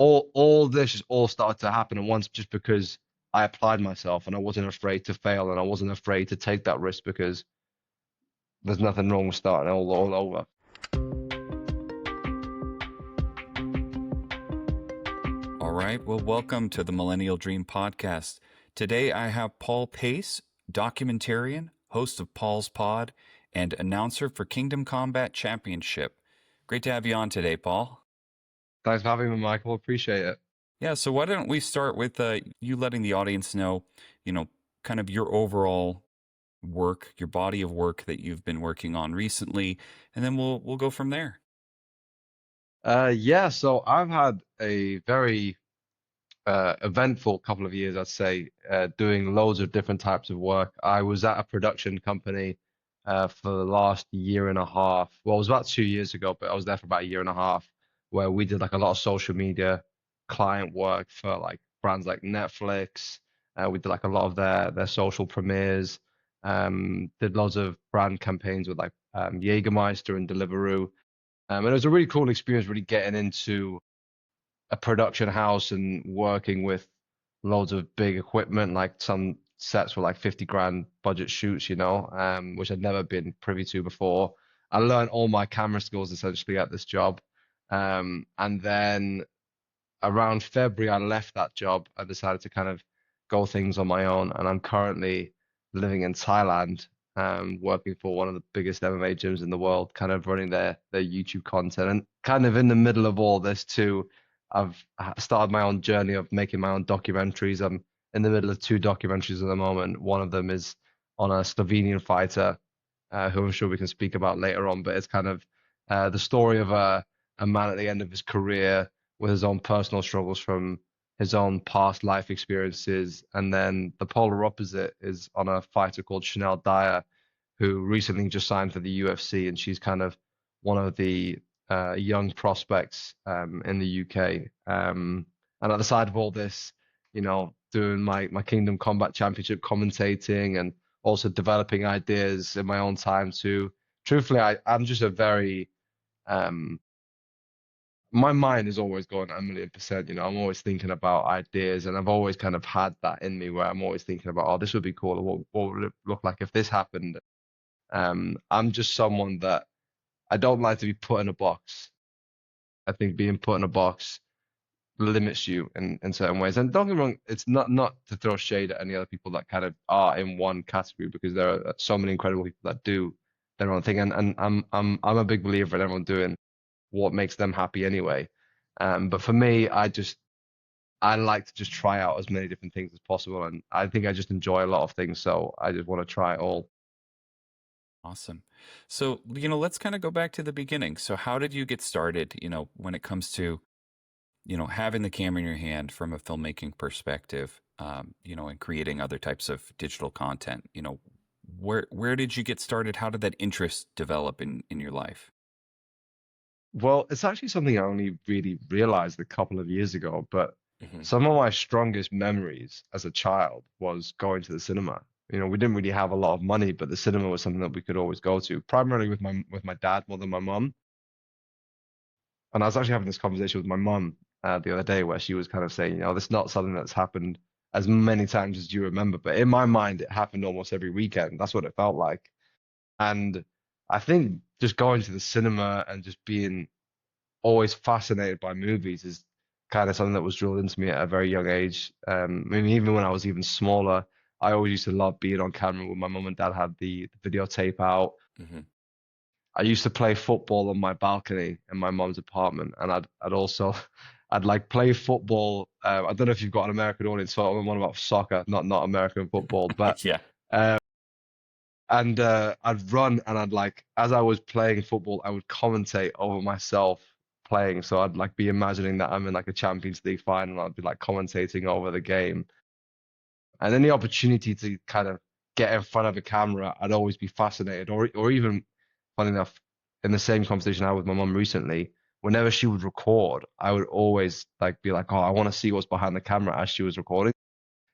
all this just all started to happen at once just because I applied myself and I wasn't afraid to fail and I wasn't afraid to take that risk because there's nothing wrong with starting all over. All right. Well, welcome to the Millennial Dream Podcast. Today I have Paul Pace, documentarian, host of Paul's Pod, and announcer for Kingdom Combat Championship. Great to have you on today, Paul. Thanks for having me, Michael. Appreciate it. Yeah, so why don't we start with you letting the audience know, kind of your overall work, your body of work that you've been working on recently, and then we'll go from there. Yeah, so I've had a very eventful couple of years, I'd say, doing loads of different types of work. I was at a production company for the last year and a half. Well, it was about 2 years ago, but I was there for about a year and a half, where we did like a lot of social media client work for like brands like Netflix. We did like a lot of their social premieres. Did loads of brand campaigns with like Jägermeister and Deliveroo. And it was a really cool experience, really getting into a production house and working with loads of big equipment. Like some sets were like 50 grand budget shoots, which I'd never been privy to before. I learned all my camera skills essentially at this job. And then around February, I left that job. I decided to kind of go things on my own. And I'm currently living in Thailand, working for one of the biggest MMA gyms in the world, kind of running their YouTube content. And kind of in the middle of all this too, I've started my own journey of making my own documentaries. I'm in the middle of two documentaries at the moment. One of them is on a Slovenian fighter, who I'm sure we can speak about later on. But it's kind of the story of a man at the end of his career with his own personal struggles from his own past life experiences. And then the polar opposite is on a fighter called Chanel Dyer, who recently just signed for the UFC, and she's kind of one of the young prospects in the UK. And at the side of all this, doing my Kingdom Combat Championship commentating and also developing ideas in my own time too. Truthfully, I'm just a very my mind is always going a million percent. I'm always thinking about ideas, and I've always kind of had that in me where I'm always thinking about, oh, this would be cool, or what would it look like if this happened? I'm just someone that I don't like to be put in a box. I think being put in a box limits you in certain ways. And don't get me wrong, it's not to throw shade at any other people that kind of are in one category, because there are so many incredible people that do their own thing. And I'm a big believer in everyone doing what makes them happy anyway. But for me, I like to just try out as many different things as possible, and I think I just enjoy a lot of things, so I just want to try it all. Awesome. So, let's kind of go back to the beginning. So how did you get started, when it comes to, having the camera in your hand from a filmmaking perspective, and creating other types of digital content? Where did you get started? How did that interest develop in your life? Well, it's actually something I only really realized a couple of years ago, but Hmm. some of my strongest memories as a child was going to the cinema. We didn't really have a lot of money, but the cinema was something that we could always go to, primarily with my dad more than my mum. And I was actually having this conversation with my mum the other day where she was kind of saying, this is not something that's happened as many times as you remember, but in my mind, it happened almost every weekend. That's what it felt like. And I think just going to the cinema and just being always fascinated by movies is kind of something that was drilled into me at a very young age. I mean, even when I was even smaller, I always used to love being on camera when my mum and dad had the videotape out. Hmm. I used to play football on my balcony in my mum's apartment, and I'd also I'd like play football. I don't know if you've got an American audience, so I'm on about soccer, not American football, but Yeah. uh, and I'd run and I'd like as I was playing football, I would commentate over myself playing. So I'd like be imagining that I'm in like a Champions League final, and I'd be like commentating over the game. And any opportunity to kind of get in front of a camera, I'd always be fascinated. Or even, funny enough, in the same conversation I had with my mum recently, whenever she would record, I would always like be like, oh, I want to see what's behind the camera as she was recording.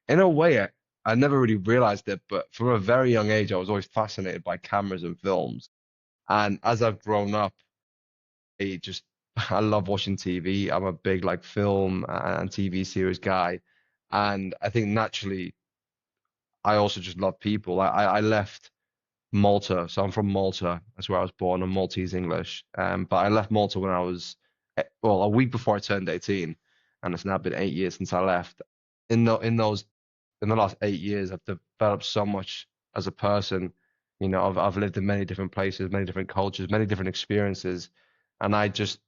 In a way, I never really realized it, but from a very young age, I was always fascinated by cameras and films. And as I've grown up, I love watching TV. I'm a big like film and TV series guy. And I think naturally I also just love people. I left Malta. So I'm from Malta. That's where I was born. I'm Maltese English. But I left Malta when I was, well, a week before I turned 18, and it's now been 8 years since I left. In the last 8 years, I've developed so much as a person. I've lived in many different places, many different cultures, many different experiences, and I just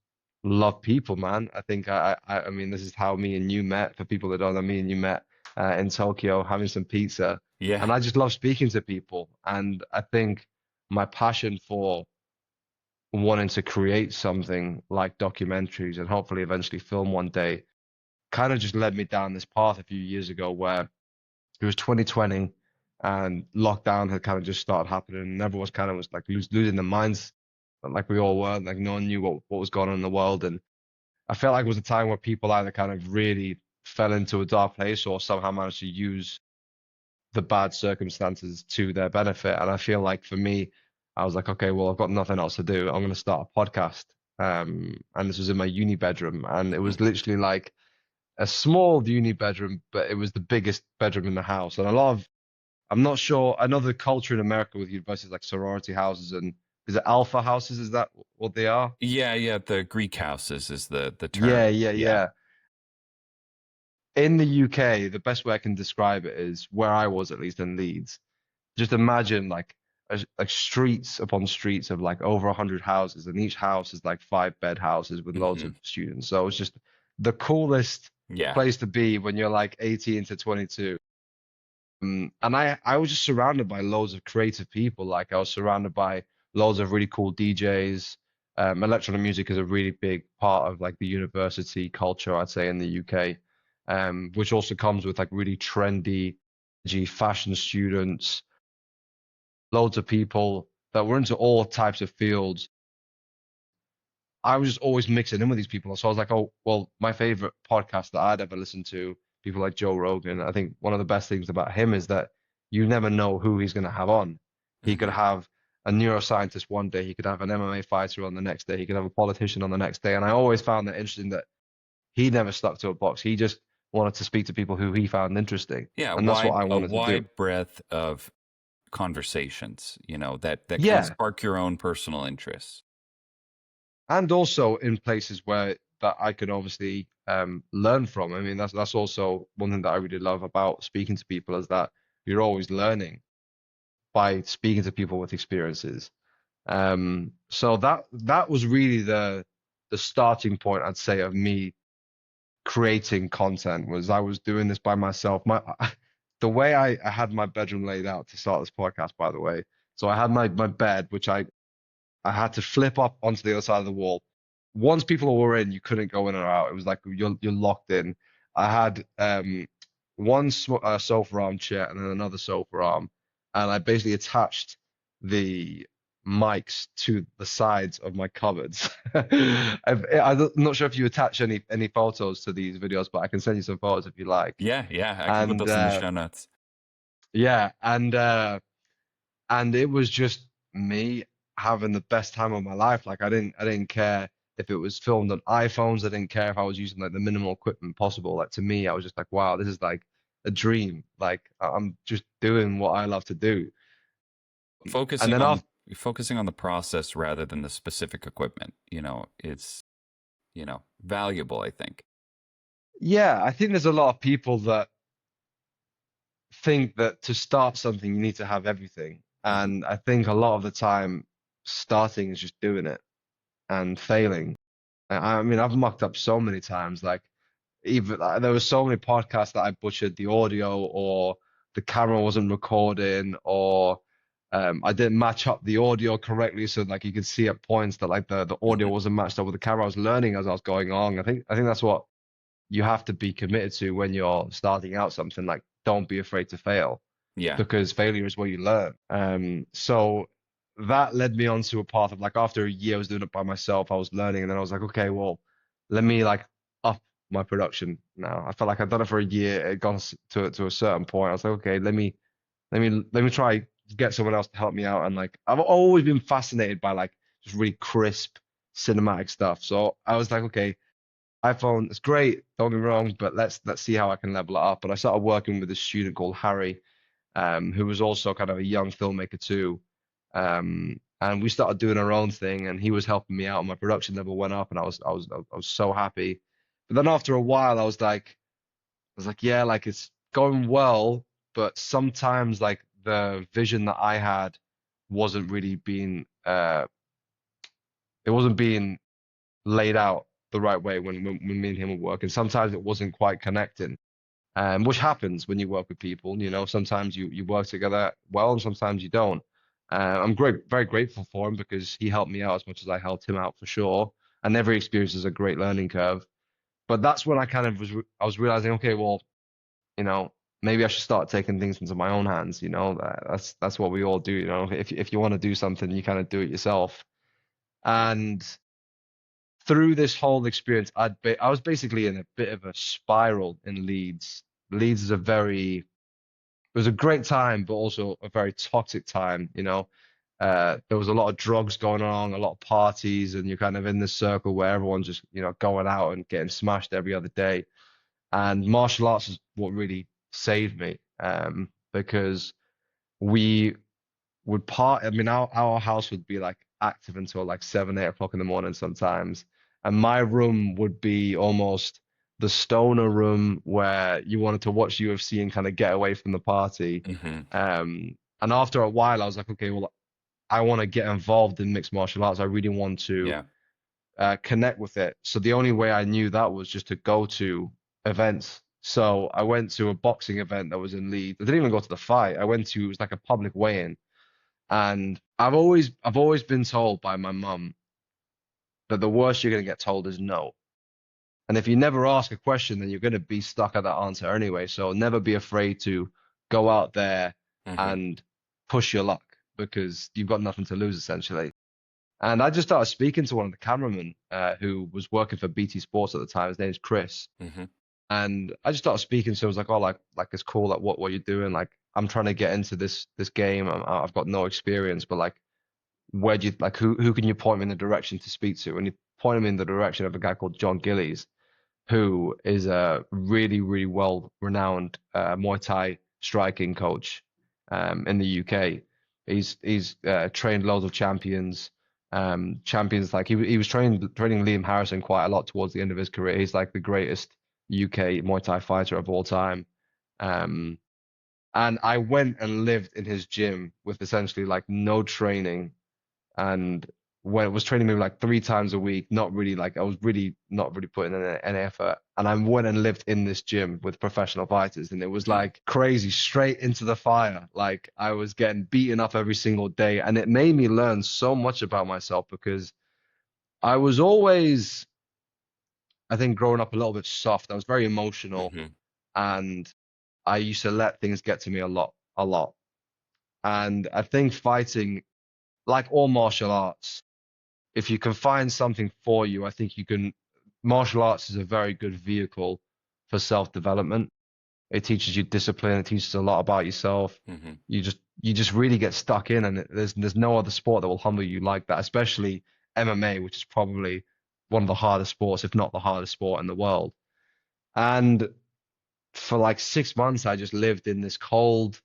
love people, man. I think I mean, this is how me and you met. For people that don't know, me and you met in Tokyo having some pizza, Yeah. and I just love speaking to people. And I think my passion for wanting to create something like documentaries and hopefully eventually film one day kind of just led me down this path a few years ago where it was 2020 and lockdown had kind of just started happening and everyone kind of was like losing their minds like we all were, like no one knew what was going on in the world. And I felt like it was a time where people either kind of really fell into a dark place or somehow managed to use the bad circumstances to their benefit. And I feel like for me, I was like, okay, well, I've got nothing else to do. I'm going to start a podcast. And this was in my uni bedroom, and it was literally like a small uni bedroom, but it was the biggest bedroom in the house. And I'm not sure, I know the culture in America with universities like sorority houses and is it alpha houses? Is that what they are? Yeah, yeah. The Greek houses is the term. Yeah, yeah, Yeah. yeah. In the UK, the best way I can describe it is where I was, at least in Leeds. Just imagine like streets upon streets of like over 100 houses, and each house is like 5 bed houses with loads Hmm. of students. So it's just the coolest Yeah. place to be when you're like 18 to 22. And I was just surrounded by loads of creative people. Like I was surrounded by loads of really cool DJs. Electronic music is a really big part of like the university culture, I'd say, in the UK, which also comes with like really trendy, edgy fashion students, loads of people that were into all types of fields. I was just always mixing in with these people. So I was like, oh, well, my favorite podcast that I'd ever listened to, people like Joe Rogan. I think one of the best things about him is that you never know who he's going to have on. He could Hmm. have a neuroscientist one day, he could have an MMA fighter on the next day, he could have a politician on the next day. And I always found that interesting that he never stuck to a box. He just wanted to speak to people who he found interesting. Yeah. And that's what I A wanted to do. wide breadth of conversations, that kind of Yeah. spark your own personal interests. And also in places where that I could obviously learn from. I mean, that's also one thing that I really love about speaking to people is that you're always learning by speaking to people with experiences. So that was really the starting point, I'd say, of me creating content was I was doing this by myself. The way I had my bedroom laid out to start this podcast, by the way. So I had my bed, which I had to flip up onto the other side of the wall. Once people were in, you couldn't go in or out. It was like you're locked in. I had one sofa armchair and then another sofa arm, and I basically attached the mics to the sides of my cupboards. I'm not sure if you attach any photos to these videos, but I can send you some photos if you like. Yeah, yeah. I can put And those in the show notes. yeah, and it was just me having the best time of my life. Like I didn't care if it was filmed on iPhones. I didn't care if I was using like the minimal equipment possible. Like to me, I was just like, wow, this is like a dream. Like I'm just doing what I love to do. And Focusing then on after, focusing on the process rather than the specific equipment, it's, valuable, I think. yeah, I think there's a lot of people that think that to start something you need to have everything. Hmm. And I think a lot of the time starting is just doing it and failing. I mean, I've mucked up so many times. Like even there were so many podcasts that I butchered the audio, or the camera wasn't recording, or I didn't match up the audio correctly, so like you could see at points that like the audio Hmm. wasn't matched up with the camera. I was learning as I was going on. I think that's what you have to be committed to when you're starting out something. Like, don't be afraid to fail Yeah. because failure is where you learn. So that led me onto a path of like after a year I was doing it by myself, I was learning, and then I was like, okay, well, let me like up my production now. I felt like I'd done it for a year, it got to a certain point. I was like, okay, let me try get someone else to help me out. And like I've always been fascinated by like just really crisp cinematic stuff. So I was like, okay, iPhone is great, don't get me wrong, but let's see how I can level it up. And I started working with a student called Harry, who was also kind of a young filmmaker too. And we started doing our own thing, and he was helping me out, and my production level went up, and I was so happy. But then after a while, I was like, yeah, like it's going well, but sometimes like the vision that I had wasn't really being it wasn't being laid out the right way when me and him were working. Sometimes it wasn't quite connecting. Which happens when you work with people. Sometimes you work together well, and sometimes you don't. I'm very grateful for him because he helped me out as much as I helped him out for sure. And every experience is a great learning curve. But that's when I kind of I was realizing, okay, well, you know, maybe I should start taking things into my own hands. That's what we all do. If you want to do something, you kind of do it yourself. And through this whole experience, I was basically in a bit of a spiral in Leeds. Leeds is it was a great time, but also a very toxic time. There was a lot of drugs going on, a lot of parties, and you're kind of in this circle where everyone's just, going out and getting smashed every other day. And martial arts is what really saved me, because we I mean, our house would be like active until like 7, 8 o'clock in the morning sometimes. And my room would be almost the stoner room where you wanted to watch UFC and kind of get away from the party. Hmm. And after a while, I was like, okay, well, I want to get involved in mixed martial arts. I really want to Yeah. connect with it. So the only way I knew that was just to go to events. So I went to a boxing event that was in Leeds. I didn't even go to the fight. It was like a public weigh-in. And I've always been told by my mum that the worst you're gonna get told is no. And if you never ask a question, then you're gonna be stuck at that answer anyway. So never be afraid to go out there Hmm. and push your luck because you've got nothing to lose essentially. And I just started speaking to one of the cameramen who was working for BT Sports at the time. His name's Chris. Hmm. And I just started speaking to him. I was like, oh, like it's cool, like what you're doing. Like I'm trying to get into this game. I've got no experience, but like where do you like who can you point me in the direction to speak to? And he pointed me in the direction of a guy called John Gillies, who is a really, really well renowned Muay Thai striking coach in the UK. He's trained loads of champions. Champions like he was training Liam Harrison quite a lot towards the end of his career. He's like the greatest UK Muay Thai fighter of all time. Um, and I went and lived in his gym with essentially like no training, and when it was training maybe like 3 times a week, not really like I was really not really putting in any effort. And I went and lived in this gym with professional fighters, and it was Hmm. like crazy, straight into the fire. Like I was getting beaten up every single day, and it made me learn so much about myself because I was always, I think, growing up a little bit soft. I was very emotional, Hmm. and I used to let things get to me a lot. And I think fighting, like all martial arts, if you can find something for you, I think you can. Martial arts is a very good vehicle for self-development. It teaches you discipline. It teaches a lot about yourself. Hmm. You just really get stuck in, and there's no other sport that will humble you like that, especially MMA, which is probably one of the hardest sports, if not the hardest sport in the world. And for like 6 months, I just lived in this cold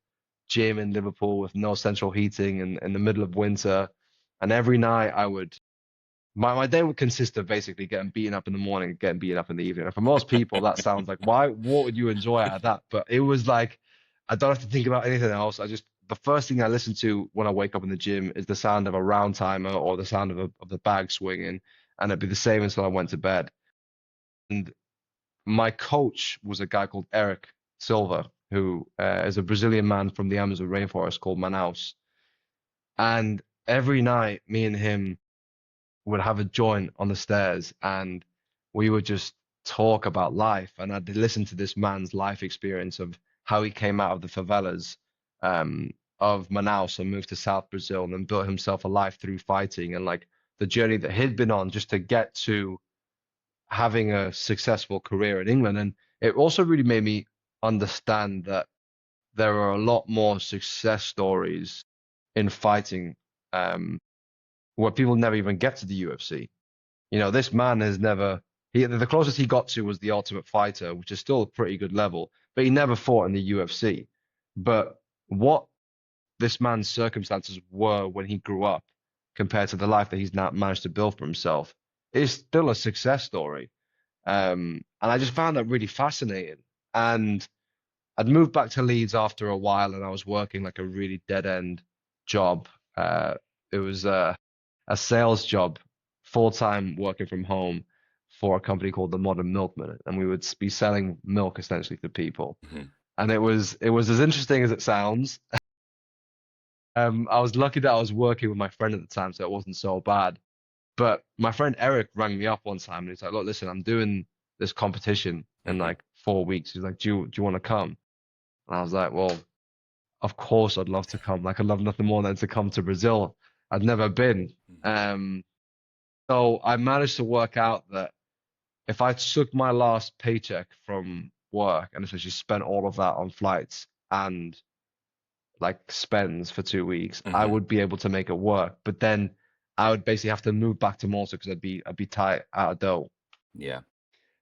gym in Liverpool with no central heating and in the middle of winter. And every night my day would consist of basically getting beaten up in the morning and getting beaten up in the evening. And for most people, that sounds like, what would you enjoy out of that? But it was like, I don't have to think about anything else. The first thing I listen to when I wake up in the gym is the sound of a round timer or the sound of the bag swinging. And it'd be the same until I went to bed. And my coach was a guy called Eric Silva, who is a Brazilian man from the Amazon rainforest called Manaus. And every night, me and him would have a joint on the stairs, and we would just talk about life. And I'd listen to this man's life experience of how he came out of the favelas um, of Manaus and moved to South Brazil and then built himself a life through fighting, and like the journey that he'd been on just to get to having a successful career in England. And it also really made me understand that there are a lot more success stories in fighting, um, where people never even get to the UFC. This man has never, the closest he got to was the Ultimate Fighter, which is still a pretty good level, but he never fought in the UFC. But what this man's circumstances were when he grew up compared to the life that he's now managed to build for himself is still a success story. And I just found that really fascinating. And I'd moved back to Leeds after a while, and I was working like a really dead end job. It was a sales job, full time working from home for a company called the Modern Milkman, and we would be selling milk essentially to people. Hmm. And it was as interesting as it sounds. I was lucky that I was working with my friend at the time, so it wasn't so bad. But my friend Eric rang me up one time and he's like, "Look, listen, I'm doing this competition in Hmm. like 4 weeks." He's like, "Do you want to come?" And I was like, "Well, of course I'd love to come. Like, I'd love nothing more than to come to Brazil. I'd never been." Hmm. Um, so I managed to work out that if I took my last paycheck from work and essentially spent all of that on flights and like spends for 2 weeks, I Hmm. would be able to make it work. But then I would basically have to move back to Malta because I'd be tight out of dough. Yeah.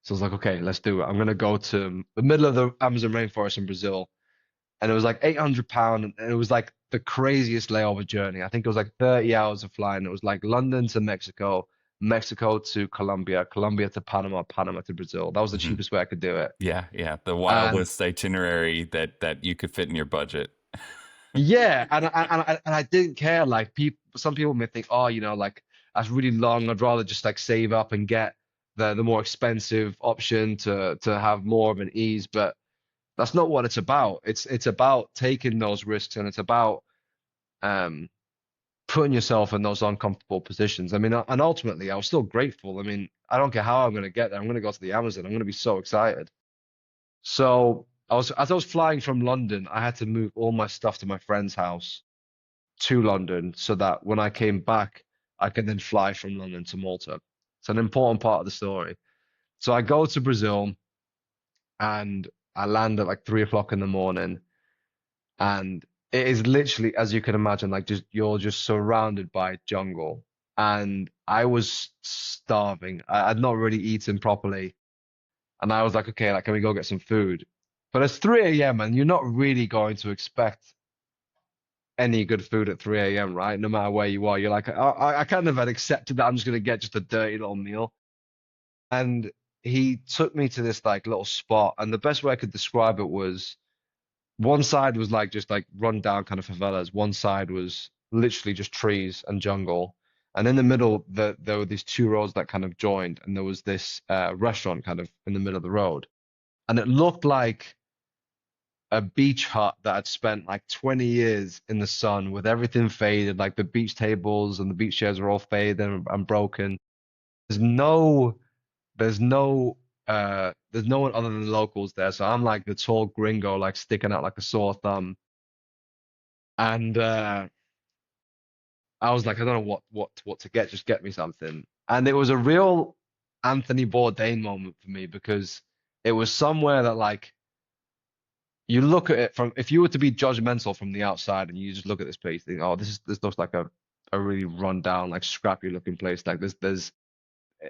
So I was like, okay, let's do it. I'm gonna go to the middle of the Amazon rainforest in Brazil, and it was like £800, and it was like the craziest layover journey. I think it was like 30 hours of flying. It was like London to Mexico, Mexico to Colombia, Colombia to Panama, Panama to Brazil. That was the Hmm. cheapest way I could do it. Yeah. Yeah. The And wildest itinerary that you could fit in your budget. yeah, and I didn't care. Like some people may think, oh, like that's really long. I'd rather just like save up and get the more expensive option to have more of an ease. But that's not what it's about. It's about taking those risks, and it's about um putting yourself in those uncomfortable positions. I mean, and ultimately, I was still grateful. I mean, I don't care how I'm going to get there. I'm going to go to the Amazon. I'm going to be so excited. So as I was flying from London, I had to move all my stuff to my friend's house to London so that when I came back, I could then fly from London to Malta. It's an important part of the story. So I go to Brazil and I land at like 3 o'clock in the morning, and it is literally, as you can imagine, like you're just surrounded by jungle. And I was starving. I'd not really eaten properly, and I was like, okay, like can we go get some food? But it's 3 a.m. and you're not really going to expect any good food at 3 a.m., right? No matter where you are, you're like, I kind of had accepted that I'm just gonna get just a dirty little meal. And he took me to this like little spot, and the best way I could describe it was one side was like just like run down kind of favelas. One side was literally just trees and jungle. And in the middle, there were these two roads that kind of joined, and there was this restaurant kind of in the middle of the road. And it looked like a beach hut that had spent like 20 years in the sun with everything faded, like the beach tables and the beach chairs are all faded and broken. There's no, there's no one other than the locals there. So I'm like the tall gringo, like sticking out like a sore thumb. And I was like, I don't know what to get, just get me something. And it was a real Anthony Bourdain moment for me because it was somewhere that like you look at it from if you were to be judgmental from the outside and you just look at this place, you think, oh, this looks like a really run down, like scrappy looking place. Like there's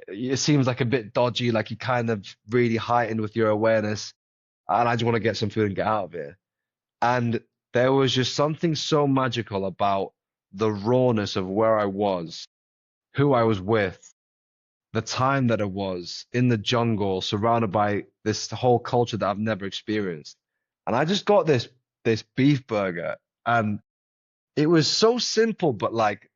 it seems like a bit dodgy, like you kind of really heightened with your awareness, and I just want to get some food and get out of here. And there was just something so magical about the rawness of where I was, who I was with, the time that it was in the jungle, surrounded by this whole culture that I've never experienced. And I just got this beef burger, and it was so simple, but like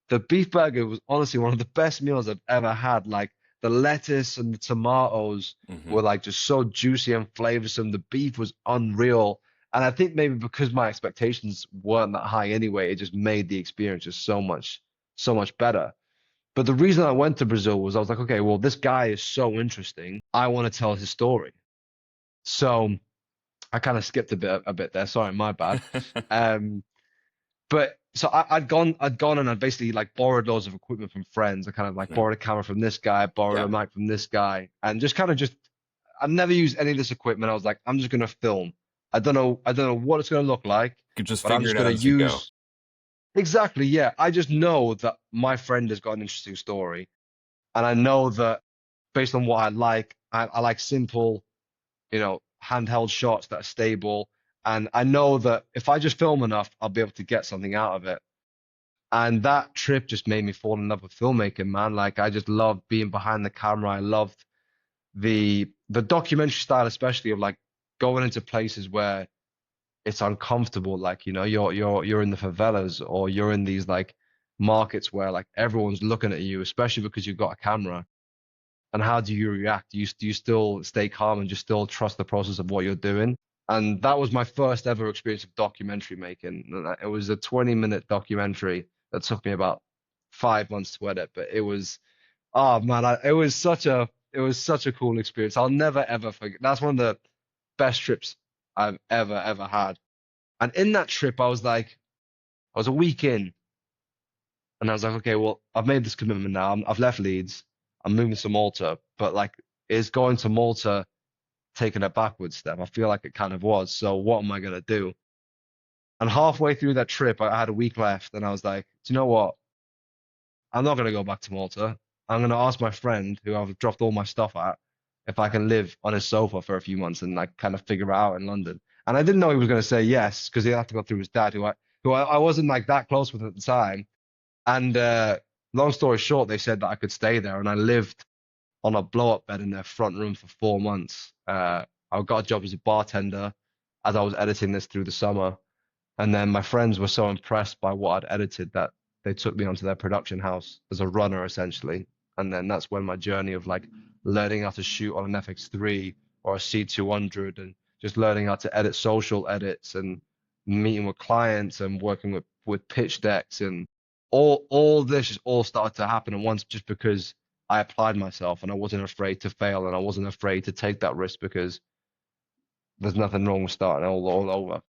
the beef burger was honestly one of the best meals I've ever had. Like the lettuce and the tomatoes Hmm. were like just so juicy and flavorsome. The beef was unreal. And I think maybe because my expectations weren't that high anyway, it just made the experience just so much better. But the reason I went to Brazil was I was like, okay, well, this guy is so interesting. I want to tell his story. So I kind of skipped a bit there. Sorry, my bad. Um, but so I'd gone and I'd basically like borrowed loads of equipment from friends. I kind of like Hmm. borrowed a camera from this guy, borrowed a Yeah. mic from this guy, and just kind of just I'd never used any of this equipment. I was like, I'm just gonna film. I don't know what it's gonna look like, You just but I'm figure just it gonna out as you go. use exactly, yeah. I just know that my friend has got an interesting story, And I know that based on what I like simple, handheld shots that are stable. And I know that if I just film enough, I'll be able to get something out of it. And that trip just made me fall in love with filmmaking, man. Like I just loved being behind the camera. I loved the documentary style, especially of like going into places where it's uncomfortable. Like, you're in the favelas or you're in these like markets where like everyone's looking at you, especially because you've got a camera. And how do you react? Do you still stay calm and just still trust the process of what you're doing? And that was my first ever experience of documentary making. It was a 20-minute documentary that took me about 5 months to edit, but it was, oh man, it was such a cool experience. I'll never ever forget. That's one of the best trips I've ever had. And in that trip, I was a week in, and I was like, okay, well, I've made this commitment now. I've left Leeds. I'm moving to Malta, but like, is going to Malta taking a backward step? I feel like it kind of was. So what am I gonna do? And halfway through that trip, I had a week left, and I was like, do you know what? I'm not gonna go back to Malta. I'm gonna ask my friend who I've dropped all my stuff at if I can live on his sofa for a few months and like kind of figure it out in London. And I didn't know he was gonna say yes because he had to go through his dad, who I wasn't like that close with at the time. And long story short, they said that I could stay there, and I lived on a blow-up bed in their front room for 4 months. I got a job as a bartender as I was editing this through the summer. And then my friends were so impressed by what I'd edited that they took me onto their production house as a runner, essentially. And then that's when my journey of like learning how to shoot on an FX3 or a C200 and just learning how to edit social edits and meeting with clients and working with pitch decks and all this just all started to happen at once just because I applied myself and I wasn't afraid to fail and I wasn't afraid to take that risk because there's nothing wrong with starting all over.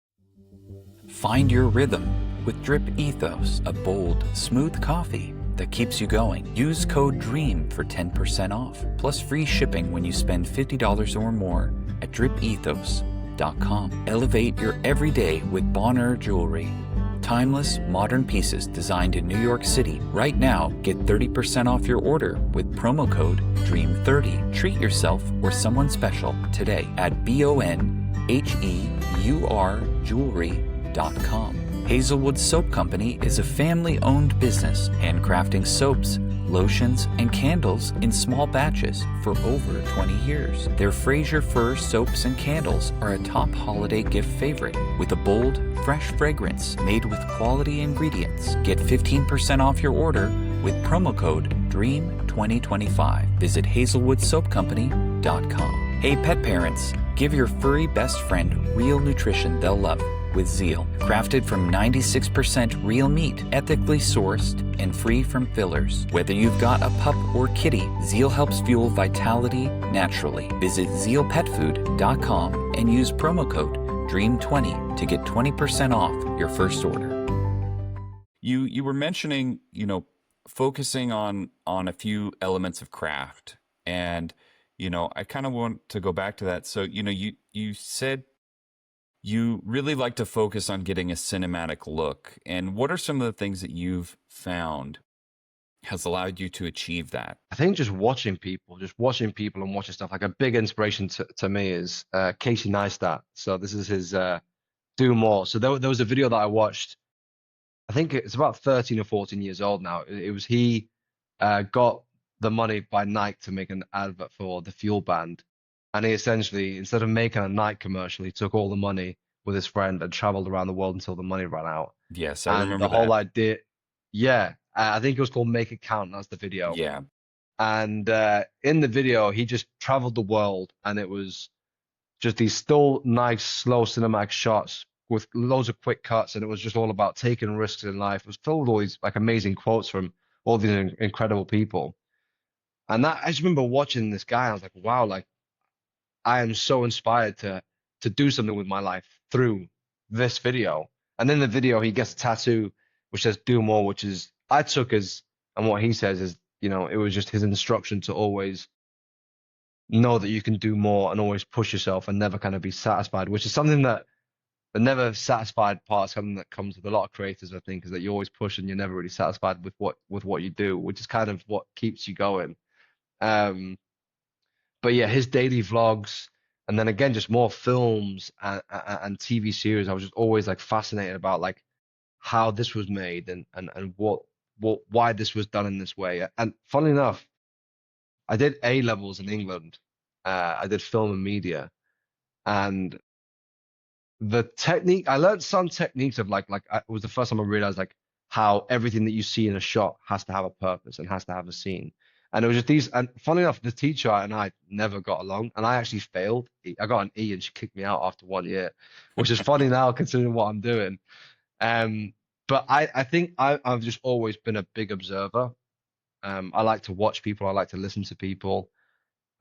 Find your rhythm with Drip Ethos, a bold, smooth coffee that keeps you going. Use code DREAM for 10% off, plus free shipping when you spend $50 or more at dripethos.com. Elevate your everyday with Bonheur Jewelry. Timeless, modern pieces designed in New York City. Right now, get 30% off your order with promo code DREAM30. Treat yourself or someone special today at BONHEUR jewelry.com. Hazelwood Soap Company is a family-owned business, handcrafting soaps, lotions, and candles in small batches for over 20 years. Their Fraser Fir soaps and candles are a top holiday gift favorite with a bold, fresh fragrance made with quality ingredients. Get 15% off your order with promo code DREAM2025. Visit hazelwoodsoapcompany.com. Hey pet parents, give your furry best friend real nutrition they'll love with Zeal. Crafted from 96% real meat, ethically sourced, and free from fillers. Whether you've got a pup or kitty, Zeal helps fuel vitality naturally. Visit zealpetfood.com and use promo code DREAM20 to get 20% off your first order. You were mentioning, focusing on a few elements of craft, and I kind of want to go back to that. So, you said you really like to focus on getting a cinematic look. And what are some of the things that you've found has allowed you to achieve that? I think just watching people and watching stuff. Like a big inspiration to me is Casey Neistat. So this is his Do More. So there was a video that I watched. I think it's about 13 or 14 years old now. It was he got the money by Nike to make an advert for the Fuel Band. And he essentially, instead of making a Nike commercial, he took all the money with his friend and traveled around the world until the money ran out. Yes, I remember the whole that. idea, yeah, I think it was called Make It Count. That's the video. Yeah. And in the video, he just traveled the world, and it was just these still nice, slow cinematic shots with loads of quick cuts, and it was just all about taking risks in life. It was filled with all these like amazing quotes from all these incredible people. And I just remember watching this guy, and I was like, wow, like I am so inspired to do something with my life through this video. And in the video, he gets a tattoo which says "Do More," which is I took as, and what he says is, it was just his instruction to always know that you can do more and always push yourself and never kind of be satisfied, which is something that the never satisfied part, something that comes with a lot of creators, I think, is that you always push and you're never really satisfied with what you do, which is kind of what keeps you going. Um, but yeah, his daily vlogs, and then again, just more films and TV series. I was just always like fascinated about like how this was made and what why this was done in this way. And funnily enough, I did A levels in England. I did film and media, and the technique I learned some techniques of it was the first time I realized like how everything that you see in a shot has to have a purpose and has to have a scene. And it was just these, and funny enough, the teacher and I never got along, and I actually failed. I got an E, and she kicked me out after 1 year, which is funny now considering what I'm doing. Um, but I think I've just always been a big observer. I like to watch people. I like to listen to people.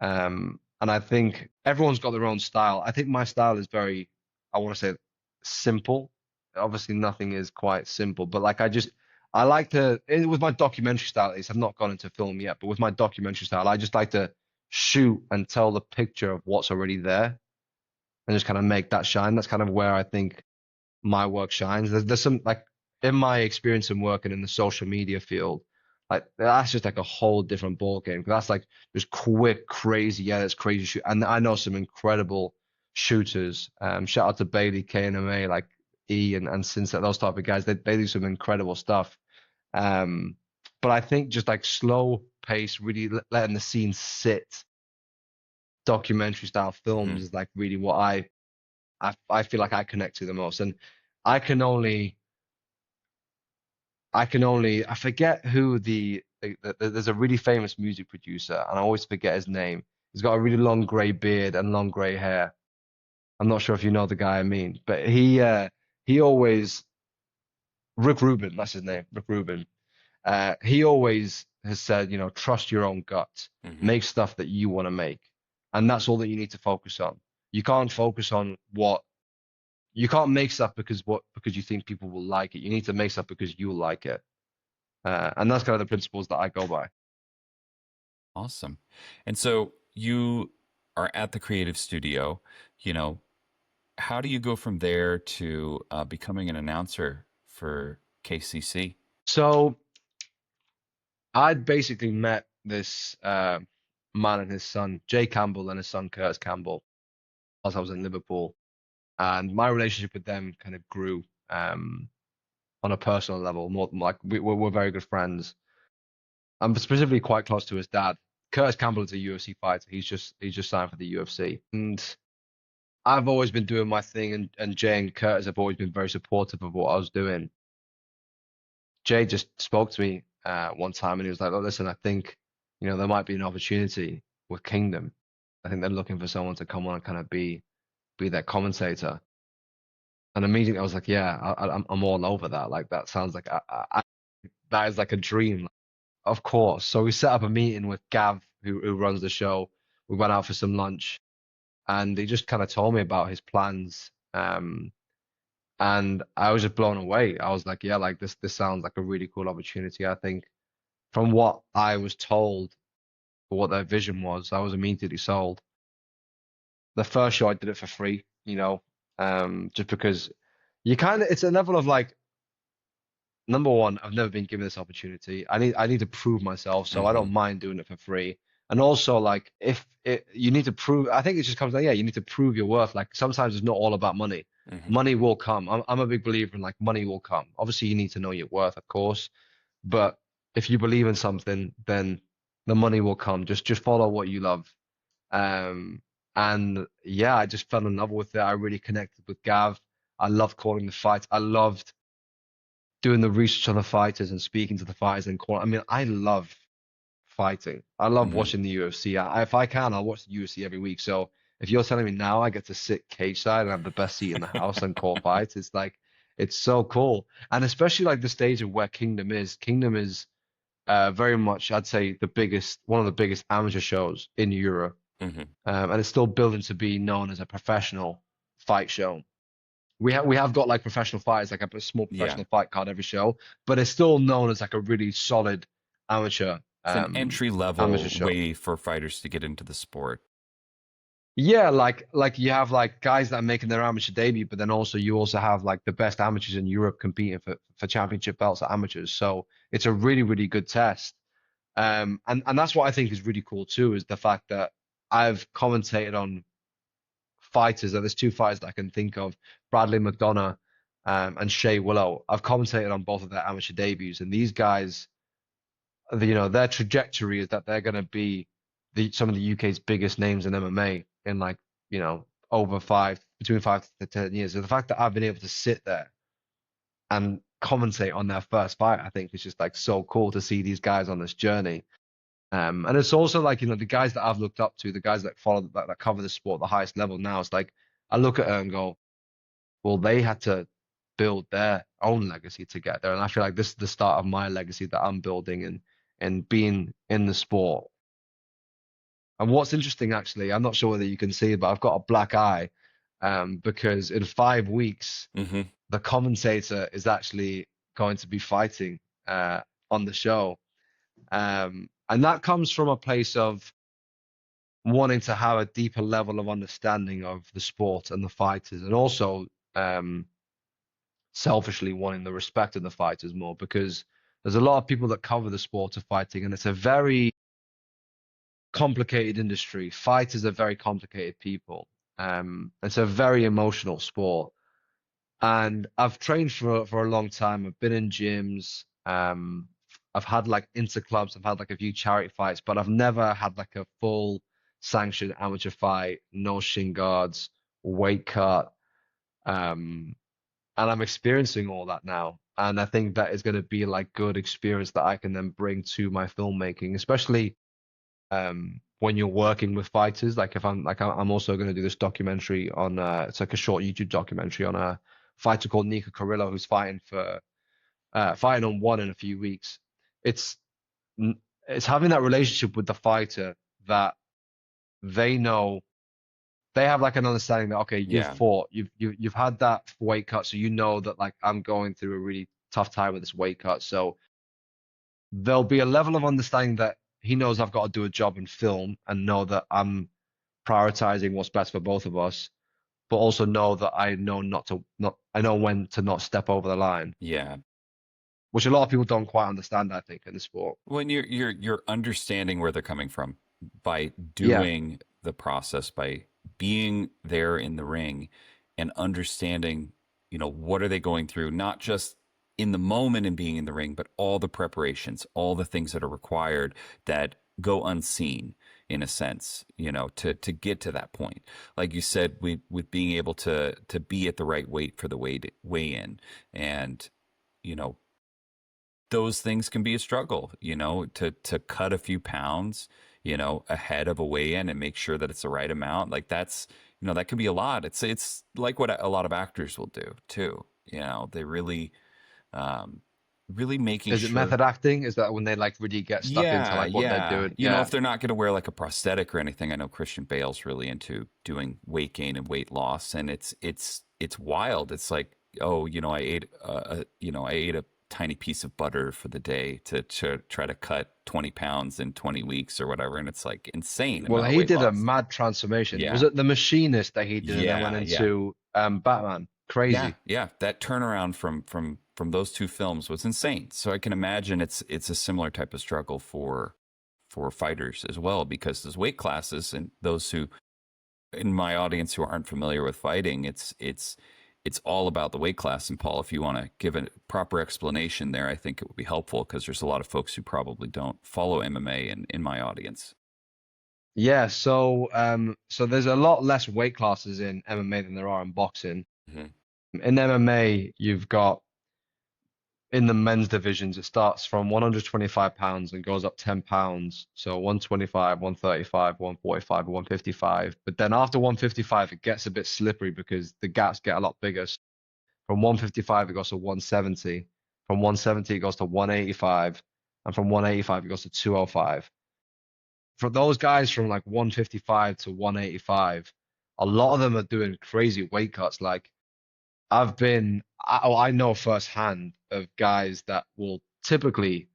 And I think everyone's got their own style. I think my style is very, I want to say, simple. Obviously, nothing is quite simple, but like I like to, with my documentary style at least, I've not gone into film yet, but with my documentary style, I just like to shoot and tell the picture of what's already there and just kind of make that shine. That's kind of where I think my work shines. There's some like in my experience in working in the social media field, like that's just like a whole different ball game. 'Cause that's like just quick, crazy, yeah, that's crazy shoot. And I know some incredible shooters. Shout out to Bailey, KNMA, like E and Sinset, those type of guys. They do some incredible stuff. Um, but I think just like slow pace, really letting the scene sit, documentary style films is like really what I feel like I connect to the most. And I can only I forget who there's a really famous music producer and I always forget his name. He's got a really long grey beard and long grey hair. I'm not sure if you know the guy I mean, but he always Rick Rubin, that's his name, Rick Rubin. He always has said, trust your own gut, Hmm. make stuff that you want to make, and that's all that you need to focus on. You can't focus on what you can't make stuff because you think people will like it. You need to make stuff because you like it. And that's kind of the principles that I go by. Awesome. And so you are at the creative studio, you know, how do you go from there to becoming an announcer for KCC? So I'd basically met this man and his son, Jay Campbell, and his son, Curtis Campbell, whilst I was in Liverpool. And my relationship with them kind of grew on a personal level. More like we're very good friends. I'm specifically quite close to his dad. Curtis Campbell is a UFC fighter. He's just signed for the UFC. And I've always been doing my thing, and Jay and Curtis have always been very supportive of what I was doing. Jay just spoke to me one time and he was like, "Oh, listen, I think, there might be an opportunity with Kingdom. I think they're looking for someone to come on and kind of be their commentator." And immediately I was like, "Yeah, I'm all over that. Like that sounds like that is like a dream." Of course. So we set up a meeting with Gav, who runs the show. We went out for some lunch, and he just kind of told me about his plans. And I was just blown away. I was like, "Yeah, like this sounds like a really cool opportunity." I think from what I was told, for what their vision was, I was immediately sold. The first show I did it for free, just because it's a level of like, number one, I've never been given this opportunity. I need to prove myself, so I Hmm. don't mind doing it for free. And also, like, if you need to prove, I think it just comes down, yeah, you need to prove your worth. Like, sometimes it's not all about money. Hmm. Money will come. I'm a big believer in like money will come. Obviously, you need to know your worth, of course, but if you believe in something, then the money will come. Just follow what you love. Um, and yeah, I just fell in love with it. I really connected with Gav. I loved calling the fights. I loved doing the research on the fighters and speaking to the fighters and calling. I mean, I love fighting. I love Hmm. watching the UFC. If I can, I'll watch the UFC every week. So if you're telling me now I get to sit cage side and have the best seat in the house and call fights, it's like it's so cool. And especially like the stage of where Kingdom is. Kingdom is very much, I'd say, one of the biggest amateur shows in Europe. Hmm. And it's still building to be known as a professional fight show. We have got like professional fighters, like a small Yeah. professional fight card every show, but it's still known as like a really solid amateur It's an um entry amateur level show. way for fighters to get into the sport. Yeah, like you have like guys that are making their amateur debut, but then you also have like the best amateurs in Europe competing for championship belts at amateurs. So it's a really, really good test. And that's what I think is really cool too, is the fact that I've commentated on fighters, and there's two fighters that I can think of, Bradley McDonough and Shea Willow. I've commentated on both of their amateur debuts, and these guys, their trajectory is that they're going to be some of the UK's biggest names in MMA in like, over between 5 to 10 years. So the fact that I've been able to sit there and commentate on their first fight, I think is just like so cool to see these guys on this journey. And it's also like, the guys that I've looked up to, the guys that follow that cover the sport at the highest level now, it's like I look at it and go, well, they had to build their own legacy to get there. And I feel like this is the start of my legacy that I'm building and being in the sport. And what's interesting, actually, I'm not sure whether you can see it, but I've got a black eye because in 5 weeks, Hmm. the commentator is actually going to be fighting on the show. And that comes from a place of wanting to have a deeper level of understanding of the sport and the fighters, and also selfishly wanting the respect of the fighters more, because there's a lot of people that cover the sport of fighting, and it's a very complicated industry. Fighters are very complicated people. It's a very emotional sport. And I've trained for a long time. I've been in gyms. I've had like interclubs. I've had like a few charity fights, but I've never had like a full sanctioned amateur fight, no shin guards, weight cut. And I'm experiencing all that now. And I think that is going to be like good experience that I can then bring to my filmmaking, especially when you're working with fighters. Like if I'm also going to do this documentary on it's like a short YouTube documentary on a fighter called Nico Carrillo, who's fighting on one in a few weeks. It's having that relationship with the fighter that they know, they have like an understanding that, okay, you've Yeah. fought, you've had that weight cut, so you know that like I'm going through a really tough time with this weight cut. So there'll be a level of understanding that he knows I've got to do a job in film and know that I'm prioritizing what's best for both of us, but also know that I know I know when to not step over the line, Yeah. which a lot of people don't quite understand, I think, in the sport. When you're understanding where they're coming from by Yeah. doing the process, by being there in the ring and understanding, what are they going through, not just in the moment and being in the ring, but all the preparations, all the things that are required that go unseen in a sense, to get to that point. Like you said, with being able to be at the right weight for the weigh in, and you know those things can be a struggle, to cut a few pounds, ahead of a weigh-in and make sure that it's the right amount. Like that's, that can be a lot. It's like what a lot of actors will do too. They really, really making Is it sure. method acting? Is that when they like really get stuck into Yeah, like what they're yeah. doing? Yeah. If they're not going to wear like a prosthetic or anything, I know Christian Bale's really into doing weight gain and weight loss, and it's wild. It's like, oh, I ate a tiny piece of butter for the day to try to cut 20 pounds in 20 weeks or whatever, and it's like insane Well, amount of he weight did a loss. mad transformation. Was Yeah, it The Machinist that he did and then went yeah, yeah. into Batman? Yeah, Crazy. yeah, that turnaround from those two films was insane. So I can imagine it's a similar type of struggle for fighters as well, because there's weight classes, and those who in my audience who aren't familiar with fighting, it's all about the weight class. And Paul, if you want to give a proper explanation there, I think it would be helpful, because there's a lot of folks who probably don't follow MMA in my audience. Yeah, so there's a lot less weight classes in MMA than there are in boxing. Mhm. In MMA, you've got, in the men's divisions, it starts from 125 pounds and goes up 10 pounds. So 125, 135, 145, 155. But then after 155, it gets a bit slippery because the gaps get a lot bigger. So from 155, it goes to 170. From 170, it goes to 185. And from 185, it goes to 205. For those guys from like 155 to 185, a lot of them are doing crazy weight cuts. Like I know firsthand of guys that will typically,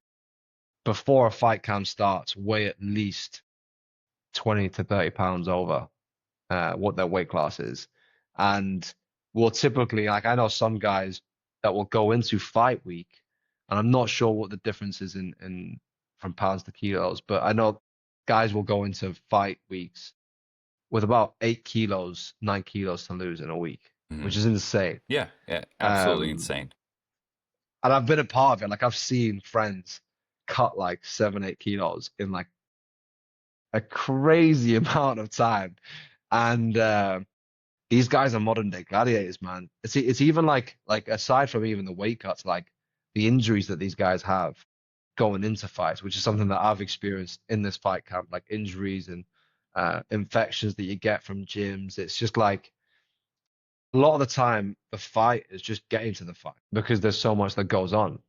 before a fight camp starts, weigh at least 20 to 30 pounds over what their weight class is. And will typically, like I know some guys that will go into fight week, and I'm not sure what the difference is in from pounds to kilos, but I know guys will go into fight weeks with about 8 kilos, 9 kilos to lose in a week, Hmm. which is insane. Yeah, yeah, absolutely Um, insane. and I've been a part of it. Like I've seen friends cut like 7, 8 kilos in like a crazy amount of time. And these guys are modern day gladiators, man. It's even like aside from even the weight cuts, like the injuries that these guys have going into fights, which is something that I've experienced in this fight camp, like injuries and infections that you get from gyms. It's just like a lot of the time the fight is just getting to the fight because there's so much that goes on.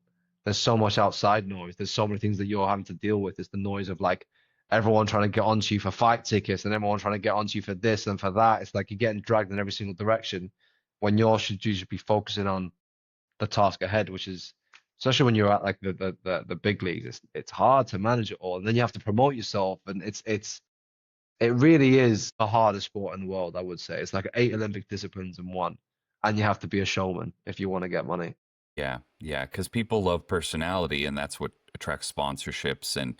There's so much outside noise. There's so many things that you're having to deal with. It's the noise of like everyone trying to get onto you for fight tickets and everyone trying to get onto you for this and for that. It's like you're getting dragged in every single direction when you should be focusing on the task ahead, which is especially when you're at like the big leagues, it's hard to manage it all. And then you have to promote yourself and it really is the hardest sport in the world, I would say. It's like 8 Olympic disciplines in one. And you have to be a showman if you want to get money. Yeah, yeah, because people love personality, and that's what attracts sponsorships and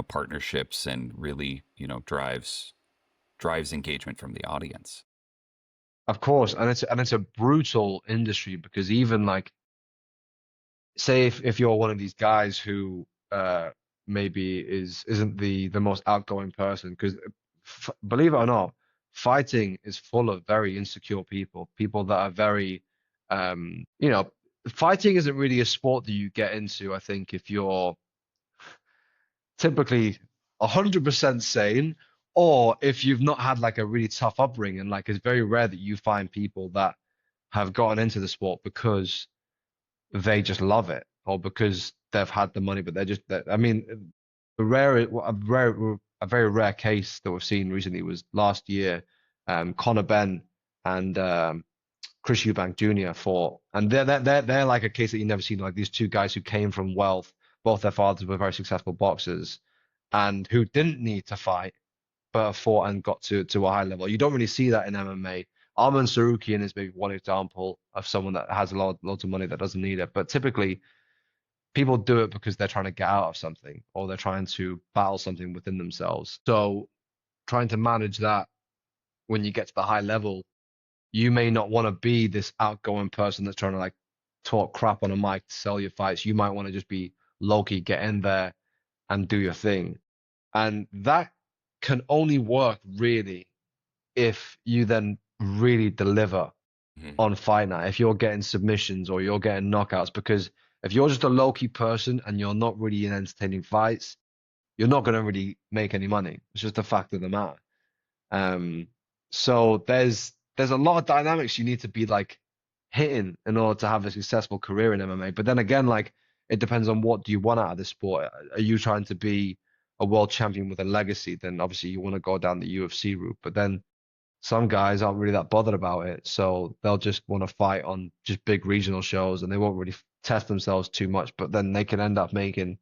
partnerships, and really drives engagement from the audience. Of course, and it's a brutal industry because even like say if you're one of these guys who maybe isn't the most outgoing person because believe it or not, fighting is full of very insecure people, people that are very you know, fighting isn't really a sport that you get into, I think, if you're typically 100% sane or if you've not had like a really tough upbringing. Like it's very rare that you find people that have gotten into the sport because they just love it or because they've had the money, but I mean, a very rare case that we've seen recently was last year, Conor Benn and Chris Eubank Jr. fought, and they're like a case that you never seen, like these two guys who came from wealth, both their fathers were very successful boxers, and who didn't need to fight, but fought and got to a high level. You don't really see that in MMA. Arman Sarukian is maybe one example of someone that has loads of money that doesn't need it. But typically, people do it because they're trying to get out of something or they're trying to battle something within themselves. So trying to manage that when you get to the high level, you may not want to be this outgoing person that's trying to like talk crap on a mic to sell your fights. You might want to just be low key, get in there and do your thing. And that can only work really if you then really deliver Mhm. on fight night, if you're getting submissions or you're getting knockouts, because if you're just a low key person and you're not really in entertaining fights, you're not going to really make any money. It's just a fact of the matter. Um, so there's a lot of dynamics you need to be like hitting in order to have a successful career in MMA. But then again, like it depends on what do you want out of this sport. Are you trying to be a world champion with a legacy? Then obviously you want to go down the UFC route. But then some guys aren't really that bothered about it, so they'll just want to fight on just big regional shows and they won't really test themselves too much. But then they can end up making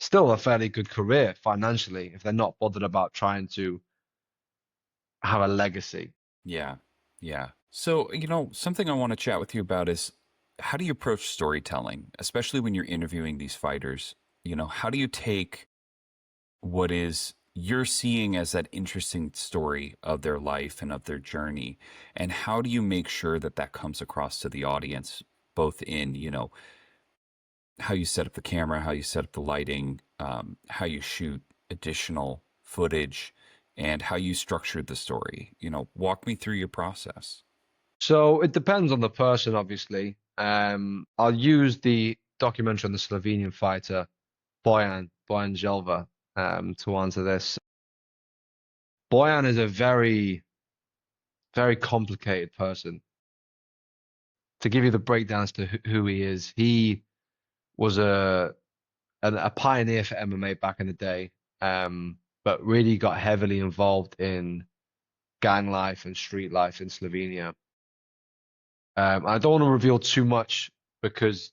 still a fairly good career financially if they're not bothered about trying to have a legacy. Yeah, yeah. So, something I want to chat with you about is how do you approach storytelling, especially when you're interviewing these fighters? How do you take what is you're seeing as that interesting story of their life and of their journey, and how do you make sure that that comes across to the audience, both in, how you set up the camera, how you set up the lighting, how you shoot additional footage, and how you structured the story? Walk me through your process. So it depends on the person, obviously. I'll use the documentary on the Slovenian fighter Bojan Jelva, to answer this. Bojan is a very, very complicated person. To give you the breakdown as to who he is, he was a pioneer for MMA back in the day, but really got heavily involved in gang life and street life in Slovenia. I don't want to reveal too much because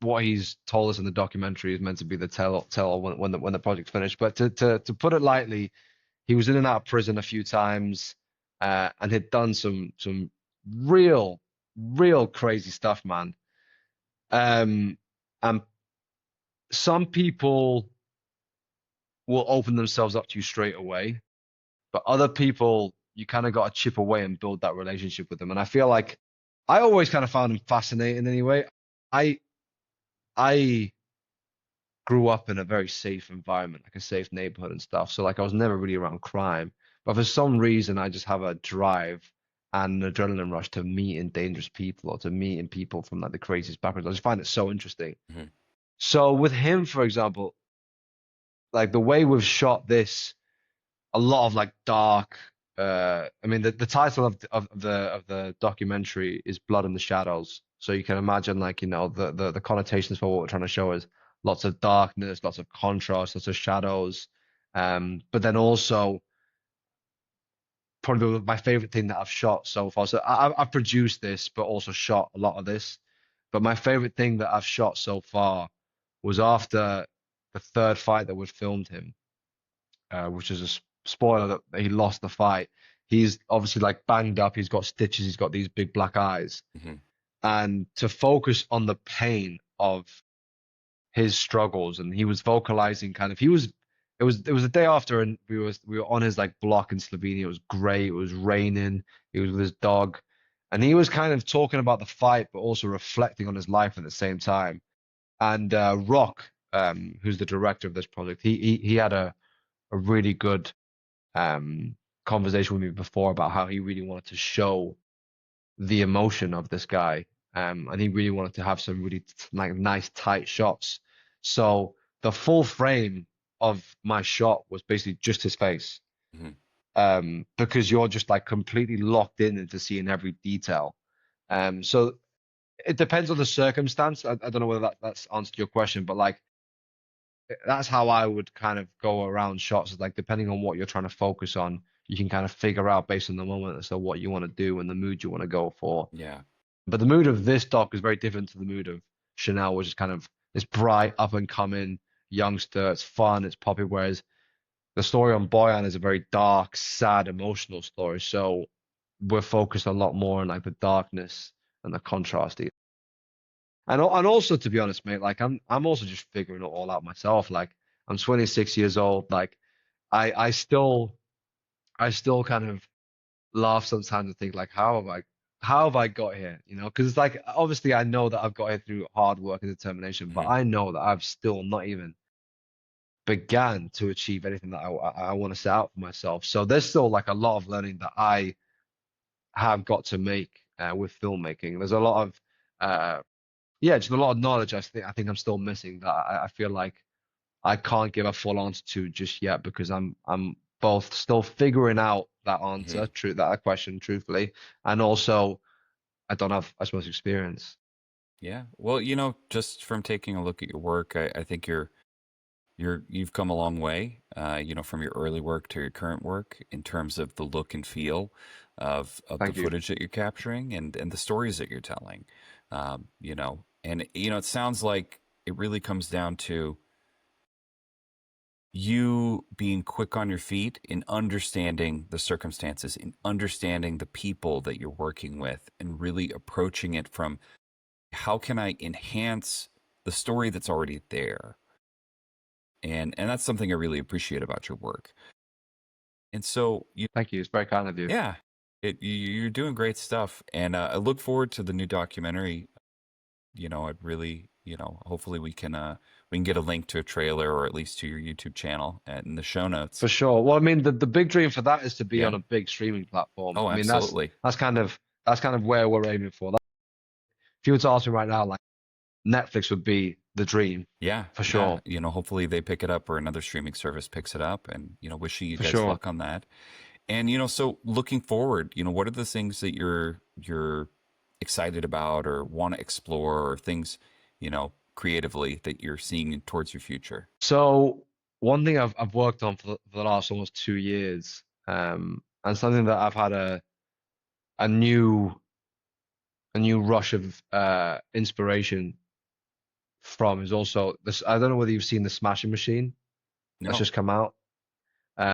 what he's told us in the documentary is meant to be the tell when the project's finished. But to put it lightly, he was in and out of prison a few times, and had done some real crazy stuff, man. And some people will open themselves up to you straight away. But other people, you kind of got to chip away and build that relationship with them. And I feel like I always kind of found them fascinating anyway. I I grew up in a very safe environment, like a safe neighborhood and stuff. So like I was never really around crime. But for some reason I just have a drive and an adrenaline rush to meeting dangerous people or to meeting people from like the craziest backgrounds. I just find it so interesting. Mhm. So with him, for example, like the way we've shot this, a lot of like dark. I mean, the title of the documentary is Blood in the Shadows. So you can imagine, like, the connotations for what we're trying to show is lots of darkness, lots of contrast, lots of shadows. But then also probably my favorite thing that I've shot so far. So I've produced this, but also shot a lot of this. But my favorite thing that I've shot so far was after the third fight that we filmed him, which is a spoiler that he lost the fight. He's obviously like banged up. He's got stitches. He's got these big black eyes. Mhm. And to focus on the pain of his struggles, and he was vocalizing kind of. It was the day after, and we were on his like block in Slovenia. It was great. It was raining. He was with his dog, and he was kind of talking about the fight, but also reflecting on his life at the same time. And Rock, who's the director of this project, he had a really good conversation with me before about how he really wanted to show the emotion of this guy, and he really wanted to have some really like nice tight shots. So the full frame of my shot was basically just his face, Mhm. because you're just like completely locked in into seeing every detail. So it depends on the circumstance. I don't know whether that's answered your question, but like that's how I would kind of go around shots. Like depending on what you're trying to focus on, you can kind of figure out based on the moment as to what you want to do and the mood you want to go for. Yeah. But the mood of this doc is very different to the mood of Chanel, which is kind of this bright, up and coming youngster. It's fun, it's poppy. Whereas the story on Boyan is a very dark, sad, emotional story. So we're focused a lot more on like the darkness and the contrast. And also to be honest, mate, like I'm also just figuring it all out myself. Like I'm 26 years old. Like I still kind of laugh sometimes and think like how have I got here? Because it's like obviously I know that I've got here through hard work and determination, but Mhm. I know that I've still not even began to achieve anything that I want to set out for myself. So there's still like a lot of learning that I have got to make with filmmaking. There's a lot of yeah, just a lot of knowledge I think I'm still missing that I feel like I can't give a full answer to just yet because I'm both still figuring out that answer, Mhm. that question truthfully, and also I don't have as much experience. Yeah. Well, just from taking a look at your work, I think you've come a long way, from your early work to your current work in terms of the look and feel of the Thank you. footage that you're capturing and the stories that you're telling. And it sounds like it really comes down to you being quick on your feet in understanding the circumstances, in understanding the people that you're working with, and really approaching it from how can I enhance the story that's already there? And that's something I really appreciate about your work. And so Thank you. It's very kind of you. yeah, you're doing great stuff, and I look forward to the new documentary. I'd really, hopefully we can get a link to a trailer or at least to your YouTube channel in the show notes. For sure. Well, I mean, the big dream for that is to be Yeah. on a big streaming platform. Oh, I mean, that's absolutely. that's kind of that's kind of where we're aiming for. If you were to ask me right now, like Netflix would be the dream Yeah, for yeah. sure. Hopefully they pick it up or another streaming service picks it up, and wishing you For guys sure. luck on that. And so looking forward, what are the things that you're excited about or want to explore, or things, creatively that you're seeing towards your future? So one thing I've worked on for the last almost 2 years, and something that I've had a new a new rush of inspiration from is also this. I don't know whether you've seen the Smashing Machine that's No, just come out. Uh,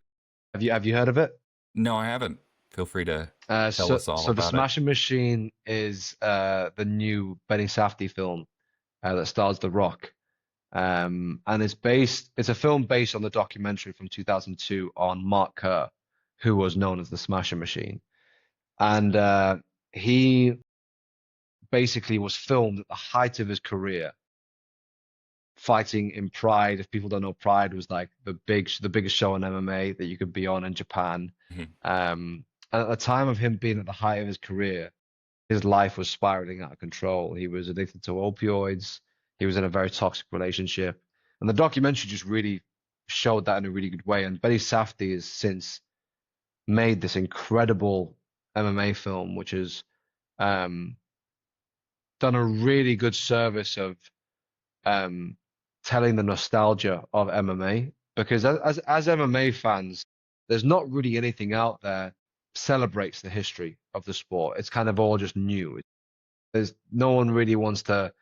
have you heard of it? no, I haven't. Feel free to tell So us all so the about it. Smashing Machine is the new Benny Safdie film that stars The Rock. And it's a film based on the documentary from 2002 on Mark Kerr, who was known as the Smasher Machine. And he basically was filmed at the height of his career fighting in Pride. If people don't know, Pride was like the biggest show in MMA that you could be on in Japan. Mhm. And at the time of him being at the height of his career, his life was spiraling out of control. He was addicted to opioids. He was in a very toxic relationship. And the documentary just really showed that in a really good way. And Betty Safdie has since made this incredible MMA film, which has um, done a really good service of um, telling the nostalgia of MMA. Because as MMA fans, there's not really anything out there celebrates the history of the sport. It's kind of all just new. There's no one really wants to.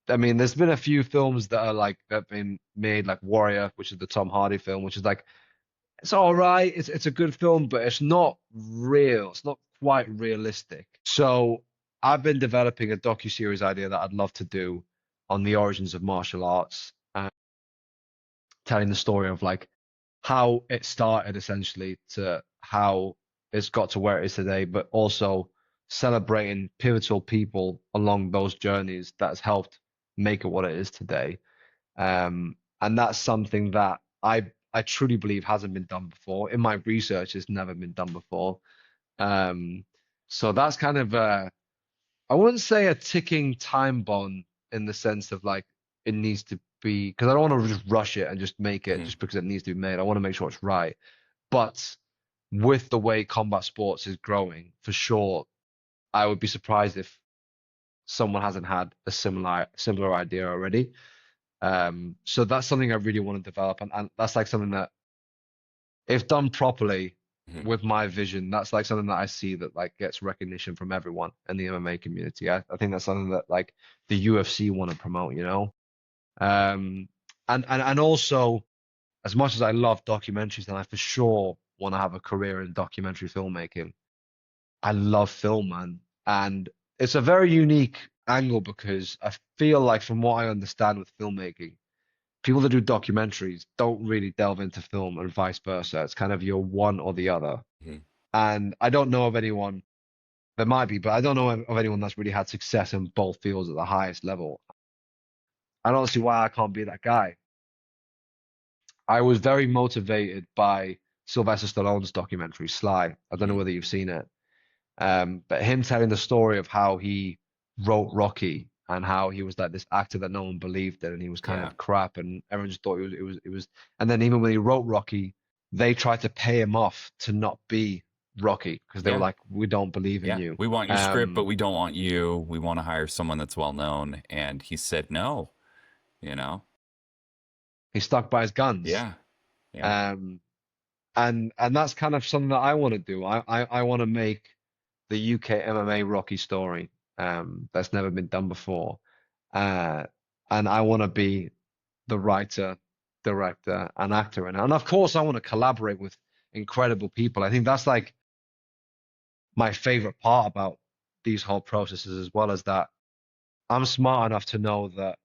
I mean, there's been a few films that are like that have been made, like Warrior, which is the Tom Hardy film, which is like it's all right. It's a good film, but it's not real. It's not quite realistic. So I've been developing a docu-series idea that I'd love to do on the origins of martial arts, telling the story of like how it started essentially to how it's got to where it is today, but also celebrating pivotal people along those journeys that's helped make it what it is today. And that's something that I truly believe hasn't been done before. In my research, it's never been done before. Um, so that's kind of I wouldn't say a ticking time bomb in the sense of like it needs to be because I don't want to just rush it and just make it Mhm. just because it needs to be made. I want to make sure it's right. But with the way combat sports is growing, for sure, I would be surprised if someone hasn't had a similar idea already. So that's something I really want to develop, and that's like something that, if done properly Mhm. with my vision, that's like something that I see that like gets recognition from everyone in the MMA community. I think that's something that like the UFC want to promote, you know? Um, and also, as much as I love documentaries, and I for sure want to have a career in documentary filmmaking, I love film, man. And it's a very unique angle because I feel like, from what I understand with filmmaking, people that do documentaries don't really delve into film and vice versa. It's kind of your one or the other. Mhm. And I don't know of anyone, there might be, but I don't know of anyone that's really had success in both fields at the highest level. I don't see why I can't be that guy. I was very motivated by Sylvester Stallone's documentary, Sly. I don't know Mhm. whether you've seen it. But him telling the story of how he wrote Rocky and how he was like this actor that no one believed in and he was kind Yeah. of crap and everyone just thought it was and then even when he wrote Rocky, they tried to pay him off to not be Rocky because they were Yeah. like, we don't believe in Yeah. you. We want your script, but Um, we don't want you. We want to hire someone that's well known. And he said no, you know? he stuck by his guns. Yeah. Yeah. Um, and that's kind of something that I want to do. I want to make the UK MMA Rocky story that's never been done before. Uh, and I want to be the writer, director, and actor in it. And of course, I want to collaborate with incredible people. I think that's like my favorite part about these whole processes, as well as that I'm smart enough to know that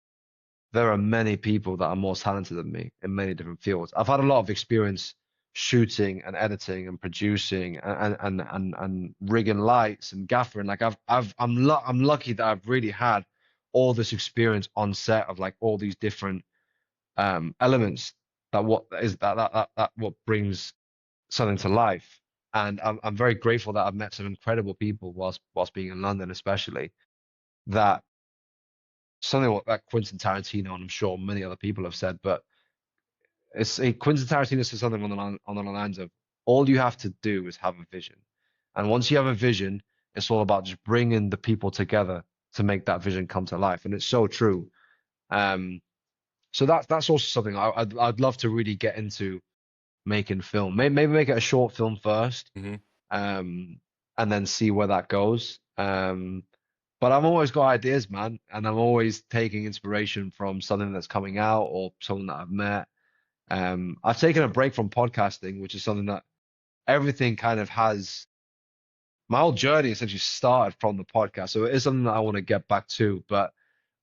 there are many people that are more talented than me in many different fields. I've had a lot of experience shooting and editing and producing and rigging lights and gaffering. Like I'm lucky that I've really had all this experience on set of like all these different elements that what is that what brings something to life. And I'm very grateful that I've met some incredible people whilst being in London, especially that something what that Quentin Tarantino and I'm sure many other people have said, but it's a Quentin Tarantino says something on the lines of all you have to do is have a vision, and once you have a vision, it's all about just bringing the people together to make that vision come to life, and it's so true. Um, so that's also something I'd love to really get into making film. Maybe make it a short film first, Hmm. um, and then see where that goes. But I've always got ideas, man, and I'm always taking inspiration from something that's coming out or someone that I've met. I've taken a break from podcasting, which is something that everything kind of has. My whole journey essentially started from the podcast, so it is something that I want to get back to. But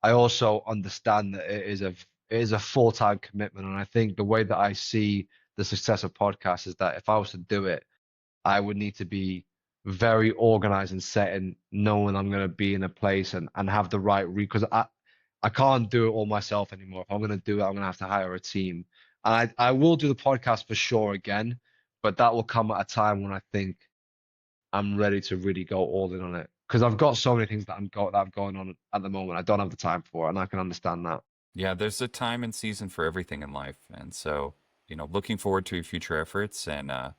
I also understand that it is it is a full-time commitment. And I think the way that I see the success of podcasts is that if I was to do it, I would need to be very organized and set in knowing I'm going to be in a place and have the right because I can't do it all myself anymore. If I'm going to do it, I'm going to have to hire a team. And I will do the podcast for sure again, but that will come at a time when I think I'm ready to really go all in on it. Because I've got so many things that I'm going on at the moment. I don't have the time for, and I can understand that. Yeah, there's a time and season for everything in life. And so, looking forward to your future efforts. And I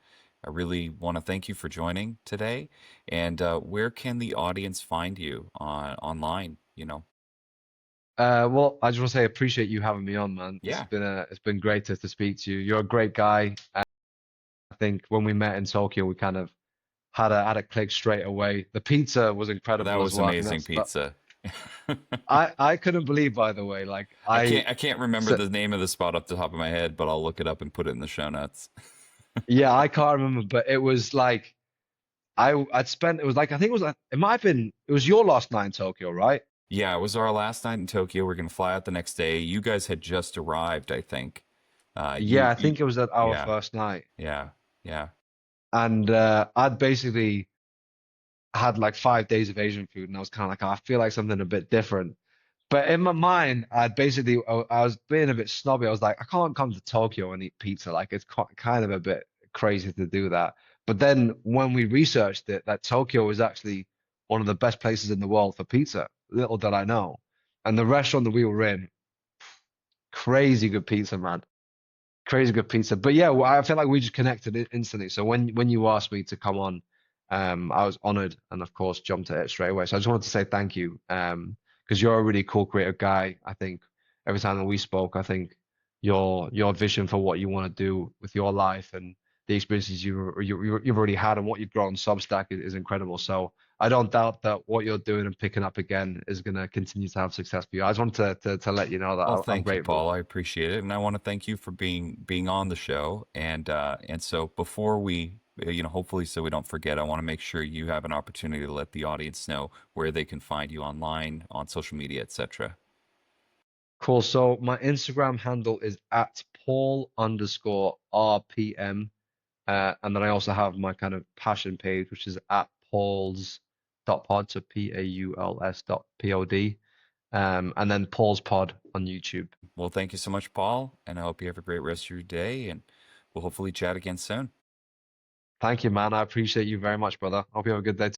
really want to thank you for joining today. And where can the audience find you online? Well, I just want to say I appreciate you having me on, man. Yeah, It's been great to speak to you. You're a great guy. I think when we met in Tokyo, we kind of had a click straight away. The pizza was that incredible as was well. I think amazing pizza. I couldn't believe, by the way, like I can't remember so, the name of the spot off the top of my head, but I'll look it up and put it in the show notes. yeah, I can't remember, but it was like I'd spent it was like I think it was like it might have been it was your last night in Tokyo, right? Yeah, it was our last night in Tokyo. We're gonna fly out the next day. You guys had just arrived, I think. Yeah, I think it was at our Yeah, first night, yeah, yeah. and I'd basically had like 5 days of Asian food, and I was kind of like, oh, I feel like something a bit different. But in my mind, I was being a bit snobby. I was like, I can't come to Tokyo and eat pizza. Like it's kind of a bit crazy to do that. But then when we researched it, that Tokyo is actually one of the best places in the world for pizza. Little did I know. And the restaurant that we were in, crazy good pizza, man. Crazy good pizza. But yeah, I feel like we just connected instantly. So when you asked me to come on, I was honored and of course jumped at it straight away. So I just wanted to say thank you. Because you're a really cool, creative guy. I think every time that we spoke, I think your vision for what you want to do with your life and the experiences you've already had and what you've grown Substack is incredible. So I don't doubt that what you're doing and picking up again is going to continue to have success for you. I just wanted to let you know that Well, I'm thank you, grateful. Paul. I appreciate it, and I want to thank you for being on the show. And so before we, hopefully, so we don't forget, I want to make sure you have an opportunity to let the audience know where they can find you online, on social media, etc. Cool. So my Instagram handle is at Paul_RPM. And then I also have my kind of passion page, which is at Pauls.pod, so Pauls.pod. And then Paul's Pod on YouTube. Well, thank you so much, Paul, and I hope you have a great rest of your day, and we'll hopefully chat again soon. Thank you, man. I appreciate you very much, brother. Hope you have a good day.